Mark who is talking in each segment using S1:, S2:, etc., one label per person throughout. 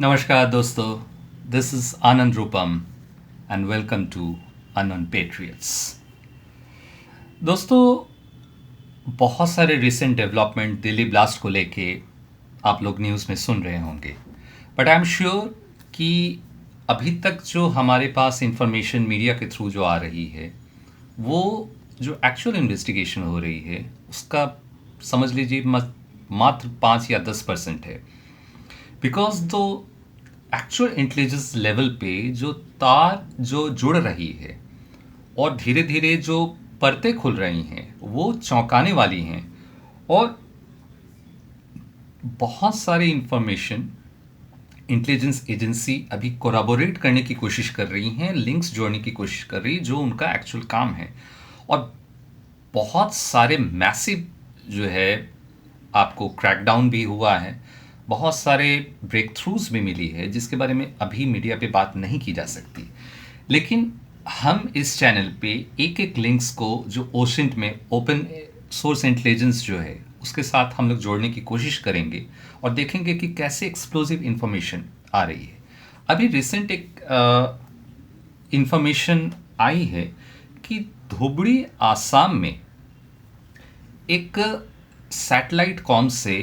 S1: नमस्कार दोस्तों, this is Anand Rupam and welcome to unknown patriots. दोस्तों, बहुत सारे रिसेंट डेवलपमेंट दिल्ली ब्लास्ट को लेके आप लोग न्यूज़ में सुन रहे होंगे, बट आई एम श्योर कि अभी तक जो हमारे पास इंफॉर्मेशन मीडिया के थ्रू जो आ रही है, वो जो एक्चुअल इन्वेस्टिगेशन हो रही है उसका समझ लीजिए मात्र 5 या 10% है। बिकॉज दो एक्चुअल इंटेलिजेंस लेवल पे जो तार जो जुड़ रही है और धीरे धीरे जो परतें खुल रही हैं वो चौंकाने वाली हैं। और बहुत सारी इंफॉर्मेशन इंटेलिजेंस एजेंसी अभी कोराबोरेट करने की कोशिश कर रही हैं, लिंक्स जोड़ने की कोशिश कर रही, जो उनका एक्चुअल काम है। और बहुत सारे मैसिव जो है आपको क्रैकडाउन भी हुआ है, बहुत सारे ब्रेक थ्रूज भी मिली है जिसके बारे में अभी मीडिया पे बात नहीं की जा सकती। लेकिन हम इस चैनल पे एक एक लिंक्स को जो ओशेंट में ओपन सोर्स इंटेलिजेंस जो है उसके साथ हम लोग जोड़ने की कोशिश करेंगे और देखेंगे कि कैसे एक्सप्लोसिव इंफॉर्मेशन आ रही है। अभी रिसेंट एक इंफॉर्मेशन आई है कि धुबड़ी आसाम में एक सैटेलाइट कॉम से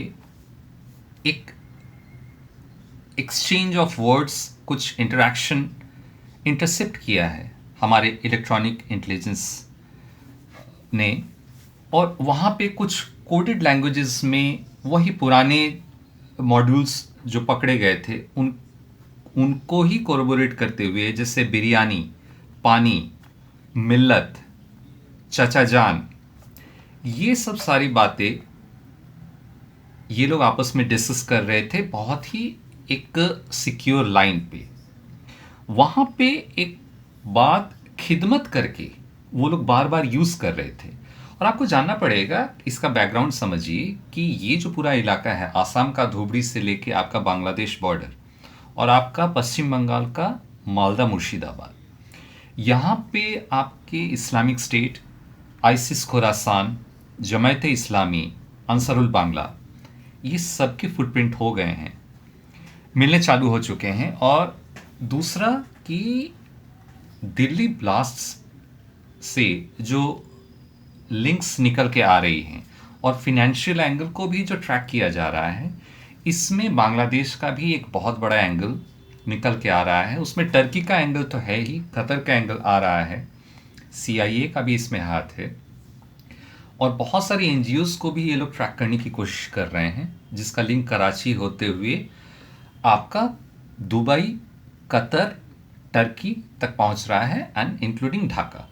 S1: एक एक्सचेंज ऑफ वर्ड्स, कुछ इंटरेक्शन इंटरसेप्ट किया है हमारे इलेक्ट्रॉनिक इंटेलिजेंस ने। और वहाँ पे कुछ कोडेड लैंग्वेजेस में वही पुराने मॉड्यूल्स जो पकड़े गए थे उनको ही कोरबोरेट करते हुए, जैसे बिरयानी, पानी, मिल्लत, चाचा जान, ये सब सारी बातें ये लोग आपस में डिस्कस कर रहे थे बहुत ही एक सिक्योर लाइन पे। वहाँ पे एक बात खिदमत करके वो लोग बार बार यूज़ कर रहे थे। और आपको जानना पड़ेगा, इसका बैकग्राउंड समझिए कि ये जो पूरा इलाका है आसाम का, धुबड़ी से लेके आपका बांग्लादेश बॉर्डर और आपका पश्चिम बंगाल का मालदा मुर्शिदाबाद, यहाँ पे आपके इस्लामिक स्टेट, आइसिस खुरासान, जमायत इस्लामी, अंसरुल बांग्ला, ये सब के फुटप्रिंट हो गए हैं, मिलने चालू हो चुके हैं। और दूसरा कि दिल्ली ब्लास्ट से जो लिंक्स निकल के आ रही हैं और फिनेंशियल एंगल को भी जो ट्रैक किया जा रहा है, इसमें बांग्लादेश का भी एक बहुत बड़ा एंगल निकल के आ रहा है। उसमें टर्की का एंगल तो है ही, कतर का एंगल आ रहा है, CIA का भी इसमें हाथ है। और बहुत सारी NGOs को भी ये लोग ट्रैक करने की कोशिश कर रहे हैं, जिसका लिंक कराची होते हुए आपका दुबई, कतर, टर्की तक पहुंच रहा है एंड इंक्लूडिंग ढाका।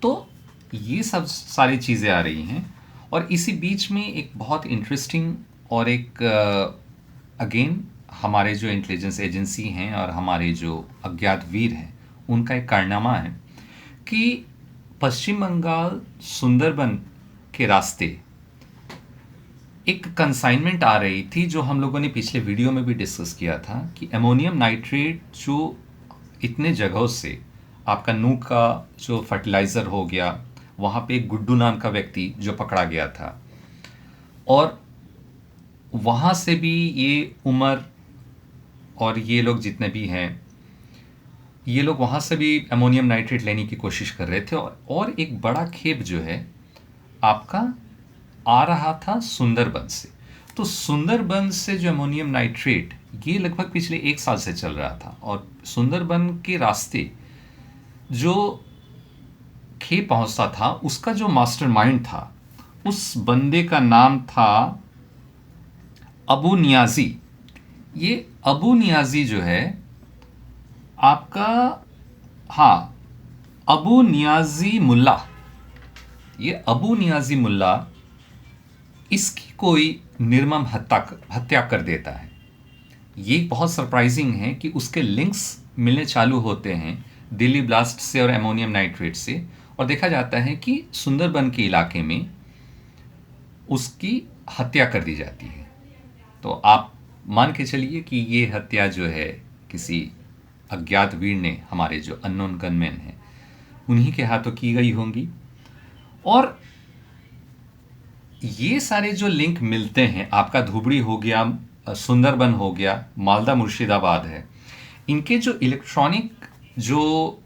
S1: तो ये सब सारी चीज़ें आ रही हैं। और इसी बीच में एक बहुत इंटरेस्टिंग और एक अगेन हमारे जो इंटेलिजेंस एजेंसी हैं और हमारे जो अज्ञात वीर हैं उनका एक कारनामा है कि पश्चिम बंगाल सुंदरबन के रास्ते एक कंसाइनमेंट आ रही थी, जो हम लोगों ने पिछले वीडियो में भी डिस्कस किया था कि अमोनियम नाइट्रेट जो इतने जगहों से आपका नूह का जो फर्टिलाइज़र हो गया, वहाँ पे एक गुड्डू नाम का व्यक्ति जो पकड़ा गया था, और वहाँ से भी ये उमर और ये लोग जितने भी हैं, ये लोग वहाँ से भी अमोनियम नाइट्रेट लेने की कोशिश कर रहे थे। और एक बड़ा खेप जो है आपका आ रहा था सुंदरबन से। तो सुंदरबन से जो अमोनियम नाइट्रेट ये लगभग पिछले 1 साल से चल रहा था, और सुंदरबन के रास्ते जो खेप पहुंचता था उसका जो मास्टरमाइंड था, उस बंदे का नाम था अबू नियाजी। ये अबू नियाजी जो है आपका, हाँ, अबू नियाजी मुल्ला, ये अबू नियाजी मुल्ला इसकी कोई निर्मम हत्या कर देता है। ये बहुत सरप्राइजिंग है कि उसके लिंक्स मिलने चालू होते हैं दिल्ली ब्लास्ट से और अमोनियम नाइट्रेट से, और देखा जाता है कि सुंदरबन के इलाके में उसकी हत्या कर दी जाती है। तो आप मान के चलिए कि ये हत्या जो है किसी अज्ञात वीर ने, हमारे जो अननोन गनमैन हैं, उन्हीं के हाथों की गई होंगी। और ये सारे जो लिंक मिलते हैं, आपका धुबड़ी हो गया, सुंदरबन हो गया, मालदा मुर्शिदाबाद है, इनके जो इलेक्ट्रॉनिक जो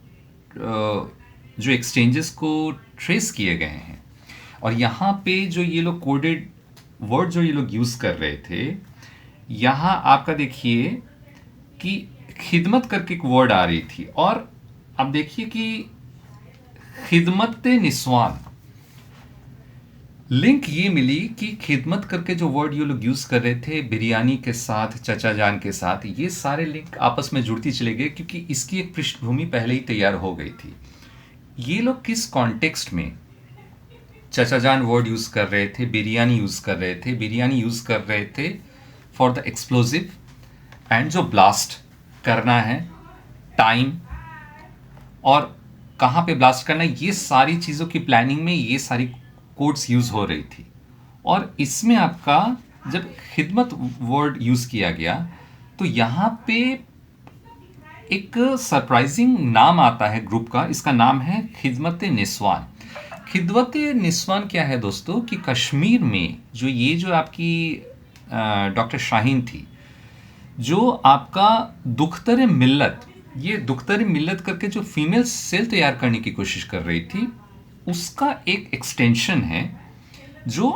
S1: जो एक्सचेंजेस को ट्रेस किए गए हैं, और यहाँ पे जो ये लोग कोडेड वर्ड जो ये लोग यूज़ कर रहे थे, यहाँ आपका देखिए कि खिदमत करके एक वर्ड आ रही थी, और अब देखिए कि खिदमत निस्वान लिंक ये मिली कि खिदमत करके जो वर्ड ये लोग यूज़ कर रहे थे बिरयानी के साथ, चचा जान के साथ, ये सारे लिंक आपस में जुड़ती चले गए क्योंकि इसकी एक पृष्ठभूमि पहले ही तैयार हो गई थी। ये लोग किस कॉन्टेक्स्ट में चचा जान वर्ड यूज़ कर रहे थे, बिरयानी यूज़ कर रहे थे, बिरयानी यूज़ कर रहे थे फॉर द एक्सप्लोजिव एंड जो ब्लास्ट करना है, टाइम और कहाँ पे ब्लास्ट करना है, ये सारी चीज़ों की प्लानिंग में ये सारी कोड्स यूज़ हो रही थी। और इसमें आपका जब खिदमत वर्ड यूज़ किया गया तो यहाँ पे एक सरप्राइजिंग नाम आता है ग्रुप का, इसका नाम है खिदमत निस्वान। खिदमत निस्वान क्या है दोस्तों कि कश्मीर में जो ये जो आपकी डॉक्टर शाहीन थी, जो आपका दुख्तर मिल्लत, ये दुख्तर मिल्लत करके जो फीमेल सेल तैयार करने की कोशिश कर रही थी, उसका एक एक्सटेंशन है जो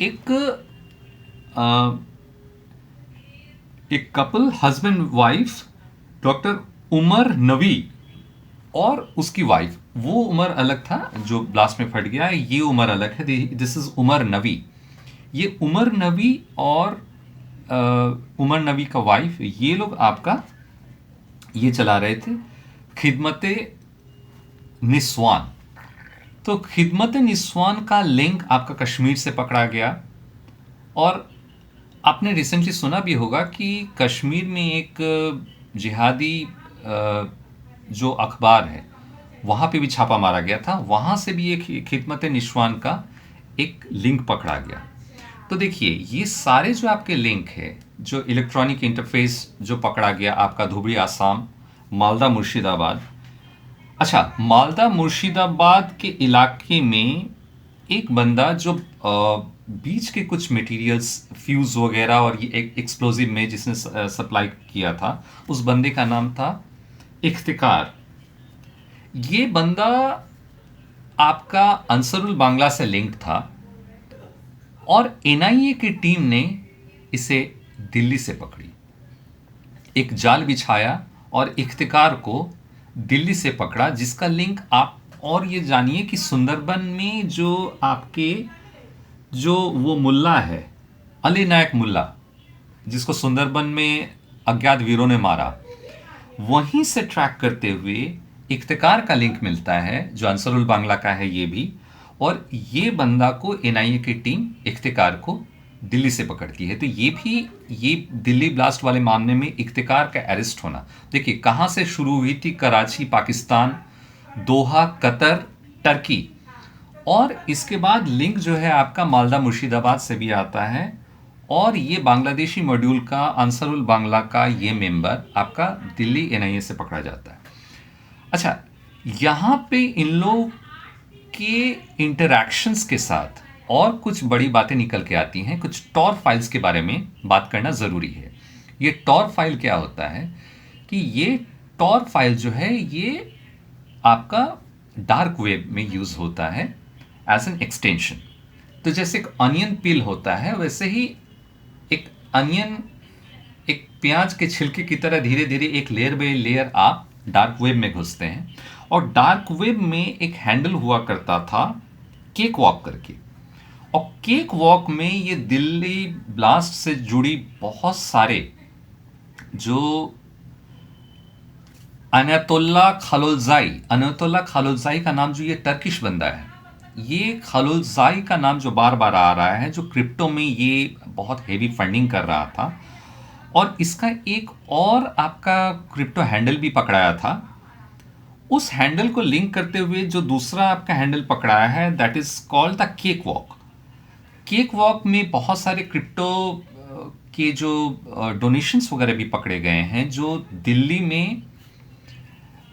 S1: एक एक couple husband wife doctor Umar Nabi और उसकी वाइफ, वो उमर अलग था जो ब्लास्ट में फट गया है, ये उमर अलग है, दिस इज उमर नवी। ये उमर नवी और उमर नवी का वाइफ, ये लोग आपका ये चला रहे थे खिदमत निस्वान। तो खिदमत निस्वान का लिंक आपका कश्मीर से पकड़ा गया, और आपने रिसेंटली सुना भी होगा कि कश्मीर में एक जिहादी जो अखबार है वहाँ पे भी छापा मारा गया था, वहाँ से भी एक खिदमत निस्वान का एक लिंक पकड़ा गया। तो देखिए ये सारे जो आपके लिंक है, जो इलेक्ट्रॉनिक इंटरफेस जो पकड़ा गया आपका धुबरी आसाम, मालदा मुर्शिदाबाद। अच्छा, मालदा मुर्शिदाबाद के इलाके में एक बंदा जो बीच के कुछ मटेरियल्स फ्यूज़ वगैरह और ये एक एक्सप्लोजिव में जिसने सप्लाई किया था, उस बंदे का नाम था इख्तिकार। ये बंदा आपका अंसरुल बांग्ला से लिंक था, और एनआईए की टीम ने इसे दिल्ली से पकड़ी, एक जाल बिछाया और इख्तिकार को दिल्ली से पकड़ा, जिसका लिंक आप और ये जानिए कि सुंदरबन में जो आपके जो वो मुल्ला है अली नायक मुल्ला, जिसको सुंदरबन में अज्ञात वीरों ने मारा, वहीं से ट्रैक करते हुए इख्तिकार का लिंक मिलता है जो अंसरुल बांग्ला का है ये भी, और ये बंदा को एनआईए की टीम इख्तिकार को दिल्ली से पकड़ती है। तो ये भी, ये दिल्ली ब्लास्ट वाले मामले में इख्तिकार का अरेस्ट होना, देखिए कहाँ से शुरू हुई थी, Karachi Pakistan, Doha Qatar Turkey, और इसके बाद लिंक जो है आपका मालदा मुर्शिदाबाद से भी आता है, और ये बांग्लादेशी मॉड्यूल का अंसरुल बांग्ला का ये मेंबर आपका दिल्ली एनआईए से पकड़ा जाता है। अच्छा, यहाँ पे इन लोग के इंटरैक्शंस के साथ और कुछ बड़ी बातें निकल के आती हैं, कुछ टॉर फाइल्स के बारे में बात करना ज़रूरी है। ये टॉर फाइल क्या होता है कि ये टॉर फाइल जो है ये आपका डार्क वेब में यूज़ होता है एज एन एक्सटेंशन। तो जैसे एक अनियन पील होता है, वैसे ही एक अनियन, एक प्याज के छिलके की तरह धीरे धीरे एक लेयर बाय लेयर आप डार्क वेब में घुसते हैं। और डार्क वेब में एक हैंडल हुआ करता था केक वॉक करके, और केक वॉक में ये दिल्ली ब्लास्ट से जुड़ी बहुत सारे जो अनतुल्ला खालोल्जाई का नाम, जो ये टर्किश बंदा है, ये खालोल्जाई का नाम जो बार बार आ रहा है, जो क्रिप्टो में ये बहुत हेवी फंडिंग कर रहा था, और इसका एक और आपका क्रिप्टो हैंडल भी पकड़ाया था। उस हैंडल को लिंक करते हुए जो दूसरा आपका हैंडल पकड़ाया है, that is called the cake walk. Cake walk में बहुत सारे क्रिप्टो के जो डोनेशंस वगैरह भी पकड़े गए हैं, जो दिल्ली में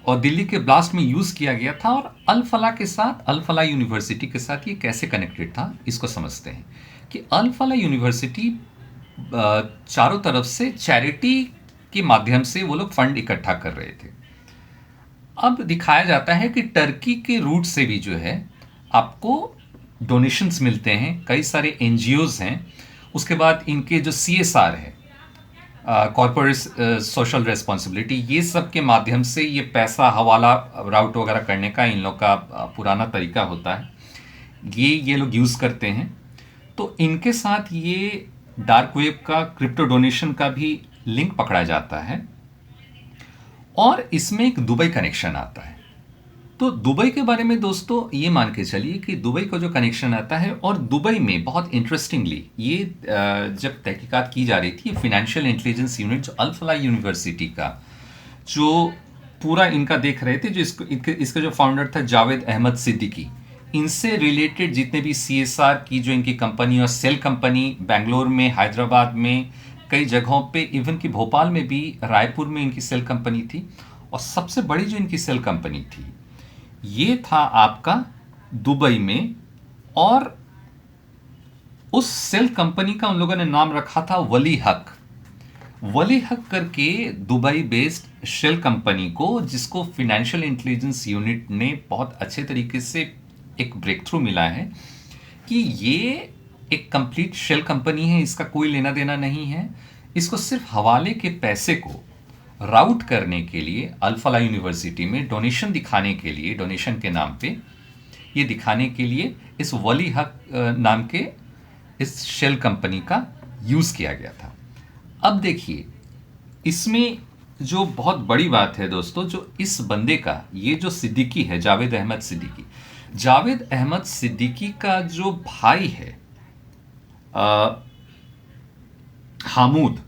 S1: और दिल्ली के ब्लास्ट में यूज़ किया गया था। और अल फला के साथ, अल फला यूनिवर्सिटी के साथ ये कैसे कनेक्टेड था, इसको समझते हैं कि अल फला यूनिवर्सिटी चारों तरफ से चैरिटी के माध्यम से वो लोग फंड इकट्ठा कर रहे थे। अब दिखाया जाता है कि टर्की के रूट से भी जो है आपको डोनेशंस मिलते हैं, कई सारे एनजीओज हैं। उसके बाद इनके जो सीएसआर है, कॉरपोरेट सोशल रेस्पॉन्सिबिलिटी, ये सब के माध्यम से ये पैसा हवाला राउट वगैरह करने का इन लोग का पुराना तरीका होता है, ये लोग यूज़ करते हैं। तो इनके साथ ये डार्क वेब का क्रिप्टो डोनेशन का भी लिंक पकड़ा जाता है और इसमें एक दुबई कनेक्शन आता है। तो दुबई के बारे में दोस्तों ये मान के चलिए कि दुबई का जो कनेक्शन आता है, और दुबई में बहुत इंटरेस्टिंगली ये जब तहकीकात की जा रही थी, फाइनेंशियल इंटेलिजेंस यूनिट जो अल फलाह यूनिवर्सिटी का जो पूरा इनका देख रहे थे, जो इसका जो फाउंडर था जावेद अहमद सिद्दीकी, इनसे रिलेटेड जितने भी सीएसआर की जो इनकी कंपनी और सेल कंपनी बेंगलोर में, हैदराबाद में, कई जगहों पे, इवन कि भोपाल में भी, रायपुर में इनकी सेल कंपनी थी, और सबसे बड़ी जो इनकी सेल कंपनी थी ये था आपका दुबई में। और उस सेल कंपनी का उन लोगों ने नाम रखा था वली हक। वली हक करके दुबई बेस्ड शेल कंपनी को, जिसको फाइनेंशियल इंटेलिजेंस यूनिट ने बहुत अच्छे तरीके से एक ब्रेक थ्रू मिला है कि ये एक कंप्लीट शेल कंपनी है, इसका कोई लेना देना नहीं है। इसको सिर्फ हवाले के पैसे को राउट करने के लिए अल फलाह यूनिवर्सिटी में डोनेशन दिखाने के लिए, डोनेशन के नाम पे ये दिखाने के लिए इस वली हक नाम के इस शेल कंपनी का यूज़ किया गया था। अब देखिए, इसमें जो बहुत बड़ी बात है दोस्तों, जो इस बंदे का, ये जो सिद्दीकी है, जावेद अहमद सिद्दीकी, जावेद अहमद सिद्दीकी का जो भाई है हामूद,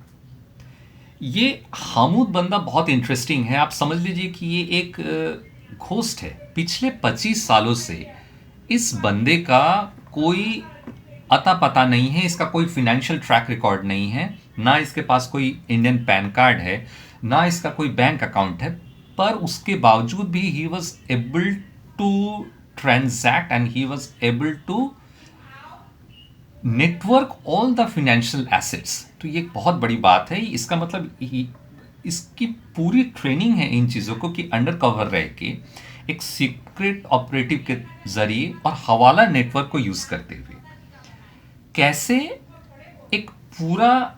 S1: ये हामूद बंदा बहुत इंटरेस्टिंग है। आप समझ लीजिए कि ये एक घोस्ट है। पिछले 25 सालों से इस बंदे का कोई अता पता नहीं है, इसका कोई फिनेंशियल ट्रैक रिकॉर्ड नहीं है, ना इसके पास कोई इंडियन पैन कार्ड है, ना इसका कोई बैंक अकाउंट है, पर उसके बावजूद भी he was able to transact and he was able to network all the financial assets. तो ये एक बहुत बड़ी बात है। इसका मतलब इसकी पूरी ट्रेनिंग है इन चीज़ों को कि अंडर कवर रह के एक सीक्रेट ऑपरेटिव के जरिए और हवाला नेटवर्क को यूज़ करते हुए कैसे एक पूरा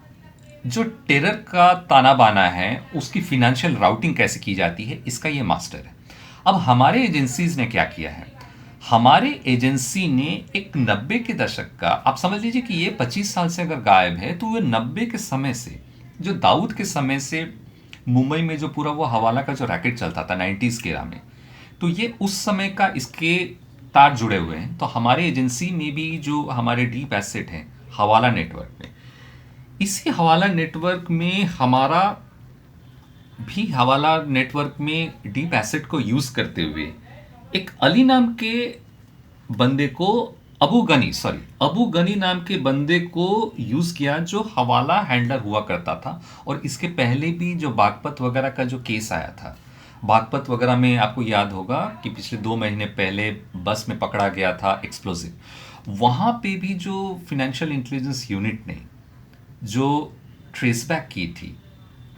S1: जो टेरर का ताना बाना है उसकी फिनेंशियल राउटिंग कैसे की जाती है, इसका ये मास्टर है। अब हमारे एजेंसीज ने क्या किया है, हमारे एजेंसी ने एक 90 के दशक का, आप समझ लीजिए कि ये 25 साल से अगर गायब है तो वो 90 के समय से, जो दाऊद के समय से मुंबई में जो पूरा वो हवाला का जो रैकेट चलता था 90s के era में, तो ये उस समय का इसके तार जुड़े हुए हैं। तो हमारे एजेंसी में भी जो हमारे डीप एसेट हैं हवाला नेटवर्क में, इसी हवाला नेटवर्क में हमारा भी हवाला नेटवर्क में डीप एसेट को यूज़ करते हुए एक अली नाम के बंदे को, अबू गनी नाम के बंदे को यूज़ किया, जो हवाला हैंडलर हुआ करता था। और इसके पहले भी जो बागपत वगैरह का जो केस आया था, बागपत वगैरह में आपको याद होगा कि पिछले 2 महीने पहले बस में पकड़ा गया था एक्सप्लोजिव, वहाँ पे भी जो फाइनेंशियल इंटेलिजेंस यूनिट ने जो ट्रेसबैक की थी,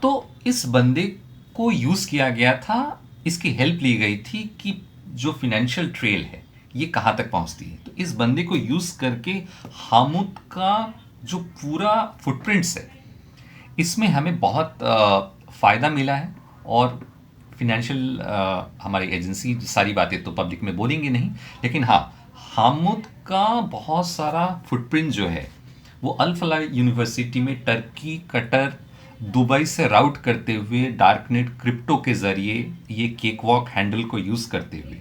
S1: तो इस बंदे को यूज़ किया गया था, इसकी हेल्प ली गई थी कि जो फाइनेंशियल ट्रेल है ये कहाँ तक पहुँचती है। तो इस बंदे को यूज़ करके हामुद का जो पूरा फुटप्रिंट्स है, इसमें हमें बहुत फ़ायदा मिला है। और फिनेंशियल हमारी एजेंसी सारी बातें तो पब्लिक में बोलेंगे नहीं, लेकिन हाँ, हामुद का बहुत सारा फुटप्रिंट जो है वो अल फलाह यूनिवर्सिटी में टर्की, कतर, दुबई से राउट करते हुए डार्कनेट क्रिप्टो के ज़रिए ये केक वॉक हैंडल को यूज़ करते हुए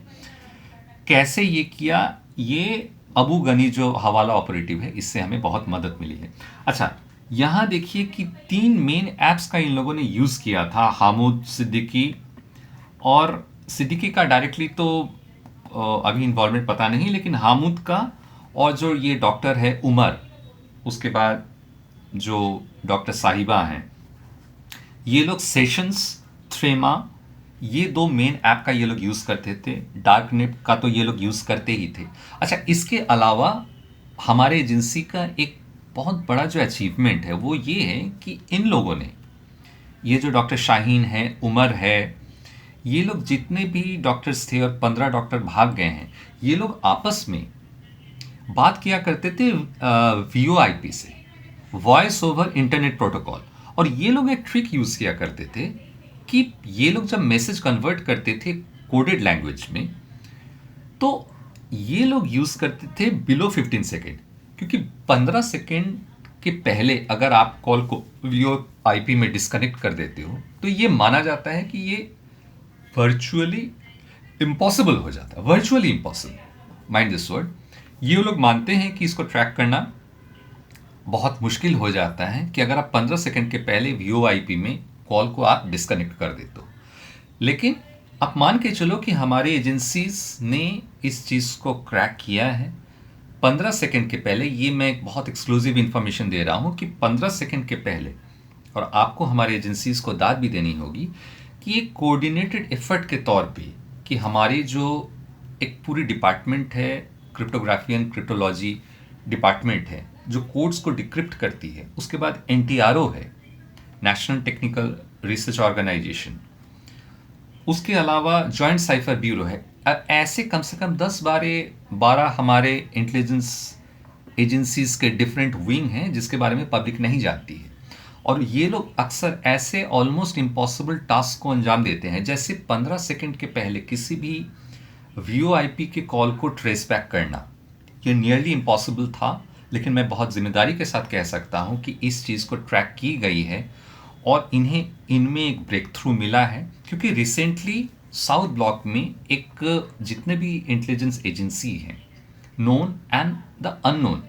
S1: कैसे ये किया, ये अबू गनी जो हवाला ऑपरेटिव है, इससे हमें बहुत मदद मिली है। अच्छा, यहाँ देखिए कि 3 मेन ऐप्स का इन लोगों ने यूज़ किया था, हामुद, सिद्दीकी। और सिद्दीकी का डायरेक्टली तो अभी इन्वॉल्वमेंट पता नहीं, लेकिन हामुद का और जो ये डॉक्टर है उमर, उसके बाद जो डॉक्टर साहिबा हैं, ये लोग सेशंस, थ्रेमा, ये 2 मेन ऐप का ये लोग यूज़ करते थे। डार्क नेट का तो ये लोग यूज़ करते ही थे। अच्छा, इसके अलावा हमारे एजेंसी का एक बहुत बड़ा जो अचीवमेंट है वो ये है कि इन लोगों ने, ये जो डॉक्टर शाहीन है, उमर है, ये लोग जितने भी डॉक्टर्स थे और 15 डॉक्टर भाग गए हैं, ये लोग आपस में बात किया करते थे वीओआईपी से, वॉइस ओवर इंटरनेट प्रोटोकॉल। और ये लोग एक ट्रिक यूज़ किया करते थे कि ये लोग जब मैसेज कन्वर्ट करते थे कोडेड लैंग्वेज में, तो ये लोग यूज़ करते थे बिलो 15 सेकेंड, क्योंकि 15 सेकेंड के पहले अगर आप कॉल को वीओआईपी में डिस्कनेक्ट कर देते हो तो ये माना जाता है कि ये वर्चुअली इम्पॉसिबल हो जाता है, virtually impossible, mind this word. ये लोग मानते हैं कि इसको ट्रैक करना बहुत मुश्किल हो जाता है कि अगर आप 15 सेकंड के पहले वीओआईपी में कॉल को आप डिस्कनेक्ट कर देते हो। लेकिन आप मान के चलो कि हमारी एजेंसीज ने इस चीज़ को क्रैक किया है 15 सेकंड के पहले। ये मैं एक बहुत एक्सक्लूसिव इन्फॉर्मेशन दे रहा हूँ कि 15 सेकंड के पहले, और आपको हमारी एजेंसीज को दाद भी देनी होगी कि एक कोऑर्डिनेटेड एफर्ट के तौर पे कि हमारी जो एक पूरी डिपार्टमेंट है, क्रिप्टोग्राफी एंड क्रिप्टोलॉजी डिपार्टमेंट है, जो कोड्स को डिक्रिप्ट करती है, उसके बाद एनटीआरओ है, नेशनल टेक्निकल रिसर्च ऑर्गेनाइजेशन, उसके अलावा जॉइंट साइफर ब्यूरो है। ऐसे कम से कम 10-12 हमारे इंटेलिजेंस एजेंसीज के डिफरेंट विंग हैं जिसके बारे में पब्लिक नहीं जानती है। और ये लोग अक्सर ऐसे ऑलमोस्ट इम्पॉसिबल टास्क को अंजाम देते हैं, जैसे 15 सेकंड के पहले किसी भी वीओआईपी के कॉल को ट्रेस बैक करना। ये नियरली इम्पॉसिबल था, लेकिन मैं बहुत जिम्मेदारी के साथ कह सकता हूँ कि इस चीज़ को ट्रैक की गई है और इनमें एक ब्रेक थ्रू मिला है, क्योंकि रिसेंटली साउथ ब्लॉक में एक जितने भी इंटेलिजेंस एजेंसी हैं, नोन एंड द अननोन,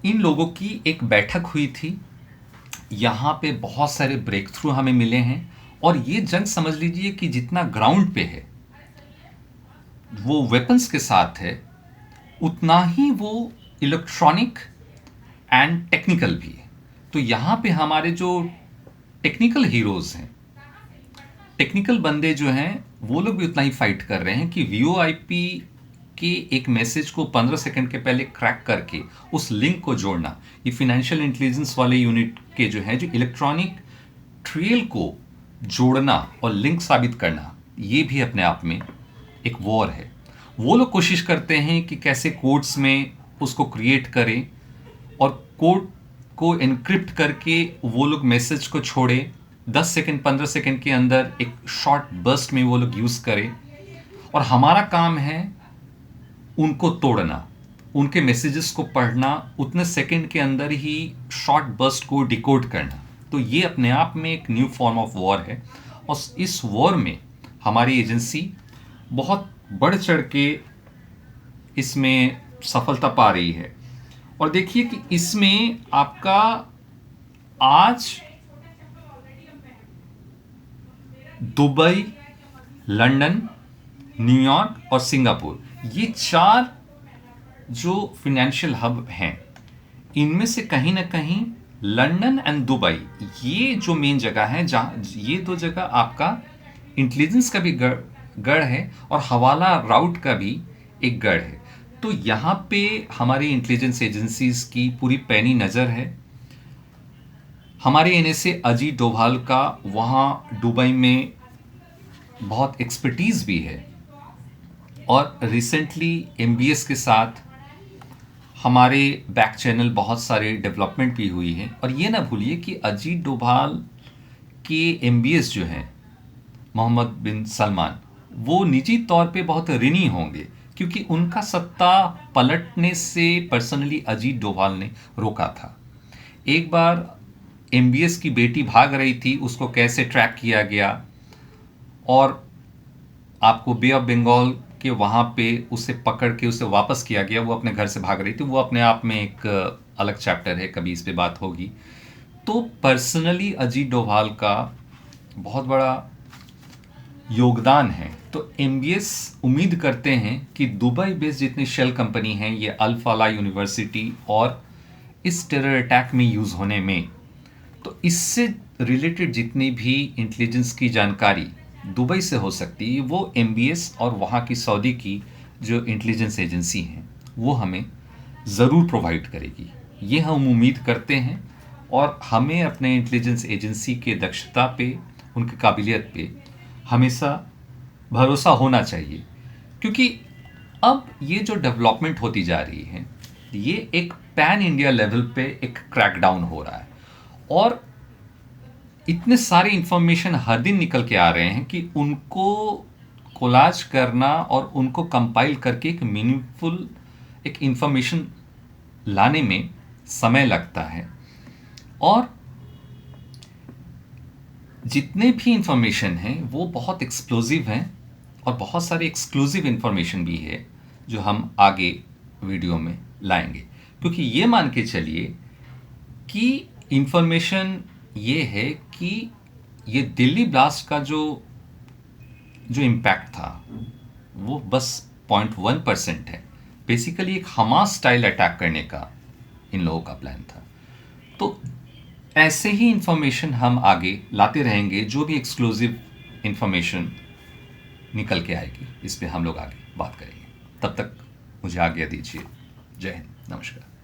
S1: इन लोगों की एक बैठक हुई थी। यहाँ पे बहुत सारे ब्रेक थ्रू हमें मिले हैं, और ये जंग समझ लीजिए कि जितना ग्राउंड पे है वो वेपन्स के साथ है, उतना ही वो इलेक्ट्रॉनिक एंड टेक्निकल भी है। तो यहाँ पे हमारे जो टेक्निकल हीरोज़ हैं, टेक्निकल बंदे जो हैं, वो लोग भी उतना ही फाइट कर रहे हैं कि वीओआईपी के एक मैसेज को 15 सेकंड के पहले क्रैक करके उस लिंक को जोड़ना। ये फाइनेंशियल इंटेलिजेंस वाले यूनिट के जो है, जो इलेक्ट्रॉनिक ट्रेल को जोड़ना और लिंक साबित करना, ये भी अपने आप में एक वॉर है। वो लोग कोशिश करते हैं कि कैसे कोड्स में उसको क्रिएट करें और कोड को एनक्रिप्ट करके वो लोग मैसेज को छोड़े 10 सेकंड 15 सेकंड के अंदर एक शॉर्ट बर्स्ट में वो लोग यूज़ करें, और हमारा काम है उनको तोड़ना, उनके मैसेजेस को पढ़ना, उतने सेकंड के अंदर ही शॉर्ट बर्स्ट को डिकोड करना। तो ये अपने आप में एक न्यू फॉर्म ऑफ वॉर है, और इस वॉर में हमारी एजेंसी बहुत बढ़ चढ़ के इसमें सफलता पा रही है। और देखिए कि इसमें आपका आज दुबई, लंदन, न्यूयॉर्क और सिंगापुर, ये 4 जो फिनेंशियल हब हैं, इनमें से कहीं ना कहीं लंदन एंड दुबई, ये जो मेन जगह है जहाँ ये 2 जगह आपका इंटेलिजेंस का भी गढ़ है और हवाला राउट का भी एक गढ़ है। तो यहाँ पे हमारी इंटेलिजेंस एजेंसीज की पूरी पैनी नज़र है। हमारे एनएसए अजीत डोभाल का वहाँ दुबई में बहुत एक्सपर्टीज़ भी है, और रिसेंटली एमबीएस के साथ हमारे बैक चैनल बहुत सारे डेवलपमेंट भी हुई है। और ये ना भूलिए कि अजीत डोभाल के एमबीएस जो हैं, मोहम्मद बिन सलमान, वो निजी तौर पे बहुत ऋणी होंगे, क्योंकि उनका सत्ता पलटने से पर्सनली अजीत डोभाल ने रोका था। एक बार एमबीएस की बेटी भाग रही थी, उसको कैसे ट्रैक किया गया, और आपको बे ऑफ बंगाल के वहाँ पे उसे पकड़ के उसे वापस किया गया। वो अपने घर से भाग रही थी, वो अपने आप में एक अलग चैप्टर है, कभी इस पे बात होगी। तो पर्सनली अजीत डोभाल का बहुत बड़ा योगदान है। तो एमबीएस उम्मीद करते हैं कि दुबई बेस्ड जितनी शेल कंपनी हैं, ये अल-फलाह यूनिवर्सिटी और इस टेरर अटैक में यूज़ होने में, तो इससे रिलेटेड जितनी भी इंटेलिजेंस की जानकारी दुबई से हो सकती है, वो एमबीएस और वहाँ की सऊदी की जो इंटेलिजेंस एजेंसी हैं वो हमें ज़रूर प्रोवाइड करेगी। ये हम उम्मीद करते हैं, और हमें अपने इंटेलिजेंस एजेंसी के दक्षता पे, उनकी काबिलियत पे हमेशा भरोसा होना चाहिए। क्योंकि अब ये जो डेवलपमेंट होती जा रही है, ये एक पैन इंडिया लेवल पे एक क्रैकडाउन हो रहा है, और इतने सारे इंफॉर्मेशन हर दिन निकल के आ रहे हैं कि उनको कोलाज करना और उनको कंपाइल करके एक मीनिंगफुल एक इंफॉर्मेशन लाने में समय लगता है। और जितने भी इंफॉर्मेशन हैं वो बहुत एक्सप्लोजिव हैं, और बहुत सारी एक्सक्लूसिव इंफॉर्मेशन भी है जो हम आगे वीडियो में लाएंगे। क्योंकि ये मान के चलिए कि इंफॉर्मेशन ये है कि ये दिल्ली ब्लास्ट का जो इम्पैक्ट था वो बस 0.1% है। बेसिकली एक हमास स्टाइल अटैक करने का इन लोगों का प्लान था। तो ऐसे ही इंफॉर्मेशन हम आगे लाते रहेंगे, जो भी एक्सक्लूसिव इंफॉर्मेशन निकल के आएगी इस पे हम लोग आगे बात करेंगे। तब तक मुझे आज्ञा दीजिए। जय हिंद, नमस्कार।